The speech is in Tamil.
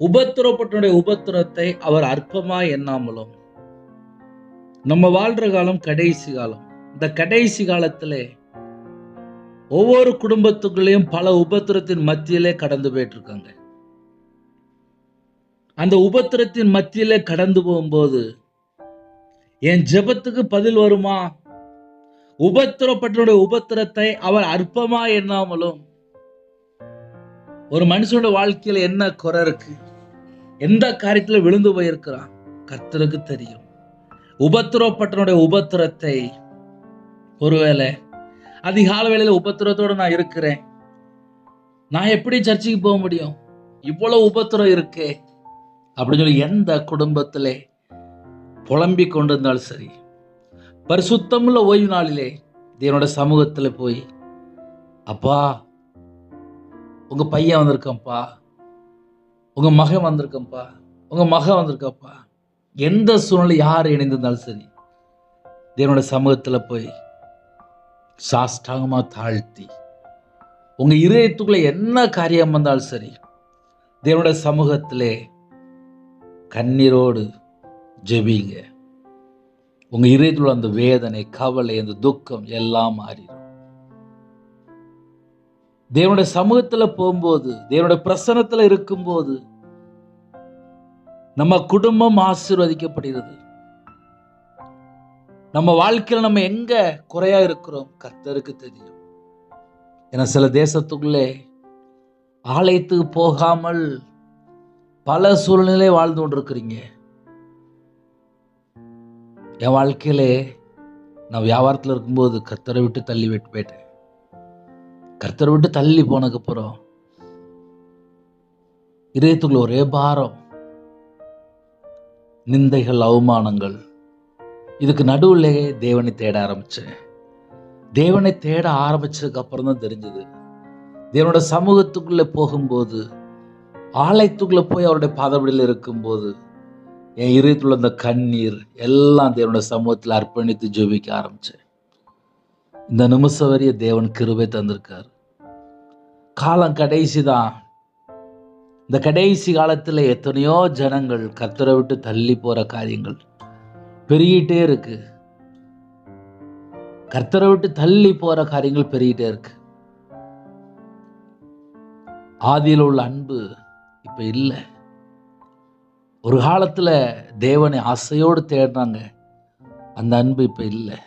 உபத்திரவப்பட்டவனுடைய உபத்திரத்தை அவர் அற்பமாய் எண்ணாமலும், நம்ம வாழ்ற காலம் கடைசி காலம். இந்த கடைசி காலத்திலே ஒவ்வொரு குடும்பத்துக்குள்ளேயும் பல உபத்திரத்தின் மத்தியிலே கடந்து போயிட்டு இருக்காங்க. அந்த உபத்திரத்தின் மத்தியிலே கடந்து போகும்போது என் ஜெபத்துக்கு பதில் வருமா? உபத்திரப்பட்டவனுடைய உபத்திரத்தை அவர் அற்பமா எண்ணாமலும், ஒரு மனுஷனோட வாழ்க்கையில என்ன குறை இருக்கு, எந்த காரியத்துல விழுந்து போயிருக்கிறான், கர்த்தருக்கு தெரியும். உபத்திரப்பட்டவனுடைய உபத்திரத்தை, ஒருவேளை அதிகால வேளையில உபத்திரத்தோட நான் இருக்கிறேன், நான் எப்படி சர்ச்சைக்கு போக முடியும், இவ்வளவு உபத்திரம் இருக்கே அப்படின்னு சொல்லி எந்த குடும்பத்திலே புலம்பிக் கொண்டிருந்தாலும் சரி, பரிசுத்தமுள்ள ஓய்வு நாளிலே தேவனோட சமூகத்துல போய், அப்பா உங்க பையன் வந்திருக்கப்பா, உங்க மகன் வந்திருக்கப்பா, உங்க மகன் வந்திருக்கப்பா, எந்த சூழ்நிலை யார் இணைந்திருந்தாலும் சரி, தேவனோட சமூகத்துல போய் சாஷ்டாங்கமா தாழ்த்தி, உங்க இதயத்துக்குள்ள என்ன காரியம் வந்தாலும் சரி, தேவனோட சமூகத்திலே கண்ணீரோடு ஜெபிங்க. உங்க இதயத்துல அந்த வேதனை, கவலை, அந்த துக்கம் எல்லாம் மாறிடும். தேவனுடைய சமூகத்துல போகும்போது, தேவனுடைய பிரசன்னத்துல இருக்கும்போது நம்ம குடும்பம் ஆசீர்வதிக்கப்படுகிறது. நம்ம வாழ்க்கையில நம்ம எங்க குறையா இருக்கிறோம் கர்த்தருக்கு தெரியும். ஏன்னா சில தேசத்துக்குள்ளே ஆலயத்துக்கு போகாமல் பல சூழ்நிலை வாழ்ந்து கொண்டிருக்கிறீங்க. என் வாழ்க்கையிலே நான் வியாபாரத்தில் இருக்கும்போது கர்த்தரை விட்டு தள்ளி விட்டு போயிட்டேன். கர்த்தரை விட்டு தள்ளி போனதுக்கப்புறம் இதயத்துக்குள்ள ஒரே பாரம், நிந்தைகள், அவமானங்கள். இதுக்கு நடுவில் தேவனை தேட ஆரம்பிச்சேன். தேவனை தேட ஆரம்பிச்சதுக்கு அப்புறம் தான் தெரிஞ்சது, தேவனோட சமூகத்துக்குள்ள போகும்போது, ஆலயத்துக்குள்ள போய் அவருடைய பாதபடியில் இருக்கும்போது, என் இதயத்துல அந்த கண்ணீர் எல்லாம் தேவனோட சமூகத்தில் அர்ப்பணித்து ஜெபிக்க ஆரம்பிச்சேன். இந்த நிமிஷம் வரைய தேவன் கிருபை தந்திருக்கார். காலம் கடைசி தான். இந்த கடைசி காலத்துல எத்தனையோ ஜனங்கள் கர்த்தரை விட்டு தள்ளி போற காரியங்கள் பெருகிட்டே இருக்கு. கர்த்தரை விட்டு தள்ளி போற காரியங்கள் பெருகிட்டே இருக்கு. ஆதியில் உள்ள அன்பு இப்ப இல்லை. ஒரு காலத்துல தேவனை ஆசையோடு தேடினாங்க, அந்த அன்பு இப்ப இல்லை.